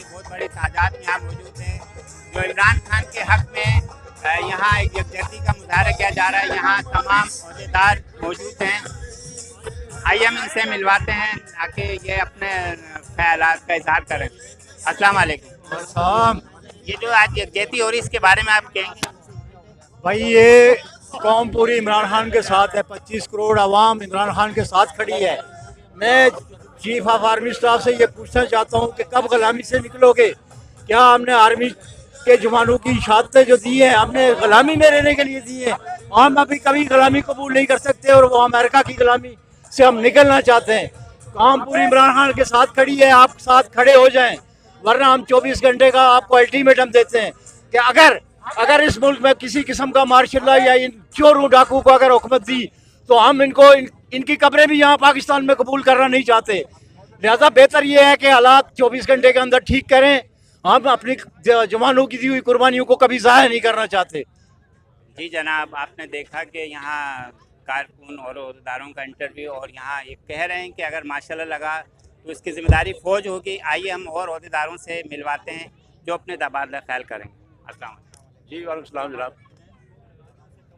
की बहुत बड़ी तादाद में यहाँ मौजूद है, जो इमरान खान के हक में यहाँ एक यकजहती का मुजाहरा किया जा रहा है। यहाँ तमाम अहदेदार मौजूद हैं। आइए हम इनसे मिलवाते हैं ताकि ये अपने ख्यालात का इजहार करें। अस्सलाम वालेकुम। ये जो आज यकजहती हो रही है इसके बारे में आप कहेंगे? भाई ये कौम पूरी इमरान खान के साथ है। 25 करोड़ आवाम इमरान खान के साथ खड़ी है। मैं चीफ ऑफ आर्मी स्टाफ से ये पूछना चाहता हूँ कि कब गुलामी से निकलोगे? क्या हमने आर्मी के जवानों की शहादतें जो दी है हमने गुलामी में रहने के लिए दी है? हम अभी कभी गुलामी कबूल नहीं कर सकते और वो अमेरिका की गुलामी से हम निकलना चाहते हैं। कौम पूरी इमरान खान के साथ खड़ी है, आप साथ खड़े हो जाएं, वरना हम 24 घंटे का आपको अल्टीमेटम देते हैं कि अगर इस मुल्क में किसी किस्म का मार्शल लॉ या इन चोरों डाकू को अगर हुकूमत दी तो हम इनकी कब्रें भी यहाँ पाकिस्तान में कबूल करना नहीं चाहते। लिहाजा बेहतर ये है कि हालात 24 घंटे के अंदर ठीक करें। हम अपनी जवानों की दी हुई कुर्बानियों को कभी ज़ाया नहीं करना चाहते। जी जनाब, आपने देखा कि यहाँ कारकुन और अहदेदारों का इंटरव्यू, और यहाँ ये कह रहे हैं कि अगर माशाल्लाह लगा तो इसकी जिम्मेदारी फ़ौज होगी। आइए हम और अहदेदारों से मिलवाते हैं जो अपने तबादला ख्याल करेंगे। अस्सलाम वालेकुम। जी वालेकुम सलाम जनाब।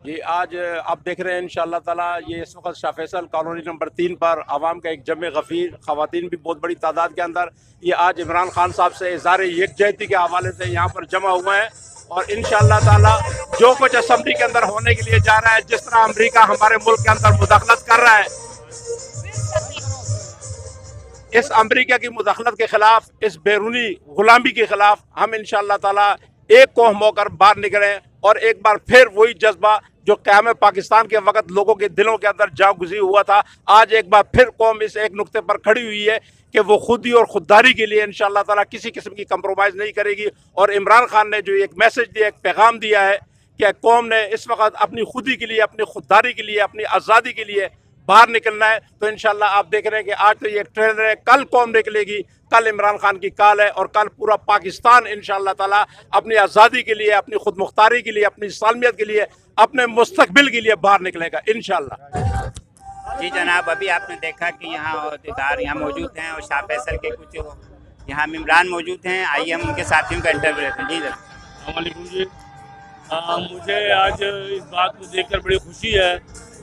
जी आज आप देख रहे हैं इंशाअल्लाह ताला ये इस वक्त शाह फैसल कॉलोनी नंबर 3 पर आवाम का एक जमे गफ़ीर, ख़वातीन भी बहुत बड़ी तादाद के अंदर ये आज इमरान खान साहब से इज़हार यकजहती के हवाले से यहाँ पर जमा हुए हैं। और इंशाअल्लाह ताला जो कुछ असम्बली के अंदर होने के लिए जा रहा है, जिस तरह अमरीका हमारे मुल्क के अंदर मुदाखलत कर रहा है, इस अमरीका की मुदाखलत के खिलाफ, इस बैरूनी गुलामी के खिलाफ हम इंशाअल्लाह ताला एक कौम होकर बाहर निकलें और एक बार फिर वही जज्बा जो क़याम पाकिस्तान के वक्त लोगों के दिलों के अंदर जागुज़ी हुआ था, आज एक बार फिर कौम इस एक नुक्ते पर खड़ी हुई है कि वो खुदी और खुददारी के लिए इंशाअल्लाह ताला किसी किस्म की कंप्रोमाइज़ नहीं करेगी। और इमरान खान ने जो एक मैसेज दिया, एक पैगाम दिया है कि कौम ने इस वक्त अपनी खुदी के लिए, अपनी खुददारी के लिए, अपनी आज़ादी के लिए बाहर निकलना है। तो इंशाअल्लाह आप देख रहे हैं कि आज तो ये ट्रेलर है, कल कौम निकलेगी, कल इमरान खान की काल है और कल पूरा पाकिस्तान इंशाअल्लाह ताला अपनी आज़ादी के लिए, अपनी खुद मुख्तारी के लिए, अपनी सालमियत के लिए, अपने मुस्तकबिल के लिए बाहर निकलेगा इंशाअल्लाह। जी जनाब, अभी आपने देखा कि यहाँ अहदेदार यहाँ मौजूद हैं और शाह फैसल के कुछ यहाँ मेम्बरान मौजूद हैं। आइए हम उनके साथियों का इंटरव्यू लेते हैं। जी जनाब। अस्सलाम वालेकुम जी। मुझे आज इस बात को देखकर बड़ी खुशी है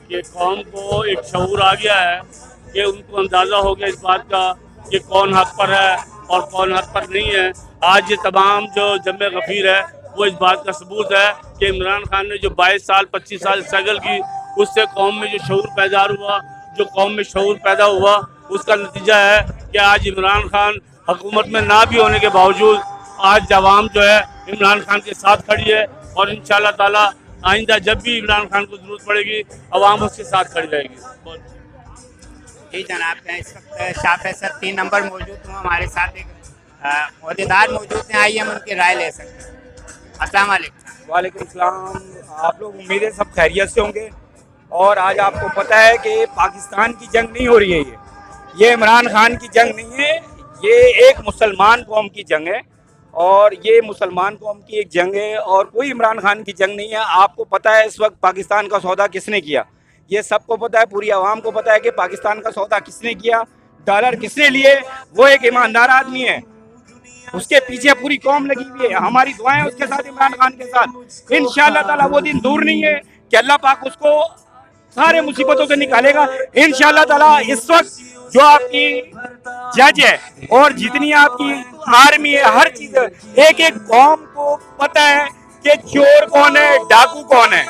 कि कौम को एक शऊर आ गया है कि उनको अंदाज़ा हो गया इस बात का कि कौन हक पर है और कौन हक पर नहीं है। आज ये तमाम जो जमे गफ़ीर है वो इस बात का सबूत है कि इमरान खान ने जो 22 साल 25 साल स्ट्रगल की, उससे कौम में जो शऊर पैदा हुआ, जो कौम में शऊर पैदा हुआ, उसका नतीजा है कि आज इमरान खान हुकूमत में ना भी होने के बावजूद आज अवाम जो है इमरान खान के साथ खड़ी है। और इंशाअल्लाह ताला आइंदा जब भी इमरान खान को ज़रूरत पड़ेगी अवाम उसके साथ खड़ी रहेगी। जी जनाब, इस वक्त शाह फैसल 3 नंबर मौजूद हूँ, हमारे साथ एक अहदेदार मौजूद हैं। आइए हम उनकी राय ले सकते हैं। अस्सलाम वालेकुम। वालेकुम सलाम। आप लोग उम्मीद है सब खैरियत से होंगे। और आज आपको पता है कि पाकिस्तान की जंग नहीं हो रही है, ये इमरान खान की जंग नहीं है, ये एक मुसलमान कौम की जंग है। और ये मुसलमान कौम की एक जंग है और कोई इमरान खान की जंग नहीं है। आपको पता है इस वक्त पाकिस्तान का सौदा किसने किया, ये सबको पता है, पूरी आवाम को पता है कि पाकिस्तान का सौदा किसने किया, डॉलर किसने लिए। वो एक ईमानदार आदमी है, उसके पीछे पूरी कौम लगी हुई है। हमारी दुआएं उसके साथ, इमरान खान के साथ। इंशाअल्लाह ताला वो दिन दूर नहीं है कि अल्लाह पाक उसको सारे मुसीबतों से निकालेगा इंशाअल्लाह ताला। इस वक्त जो आपकी जज है और जितनी आपकी आर्मी है, हर चीज है, एक एक कौम को पता है कि चोर कौन है, डाकू कौन है,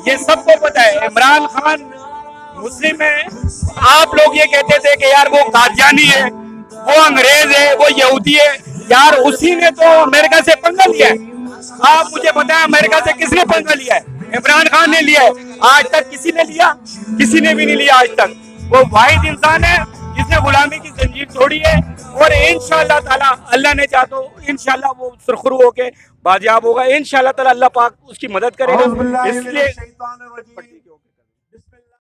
ये सबको पता है। इमरान खान मुस्लिम है। आप लोग ये कहते थे कि यार वो कादियानी है, वो अंग्रेज है, वो यहूदी है। यार उसी ने तो अमेरिका से पंगा लिया है। आप मुझे बताएं अमेरिका से किसने पंगा लिया है? इमरान खान ने लिया है। आज तक किसी ने लिया? किसी ने भी नहीं लिया आज तक। वो वाहिद इंसान है जिसने गुलामी की जंजीर तोड़ी है। और इंशाअल्लाह ताला अल्लाह ने चाहा तो इंशाअल्लाह वो सुरखरू होके बाजियाब होगा। इंशाअल्लाह ताला अल्लाह पाक उसकी मदद करेगा। इसलिए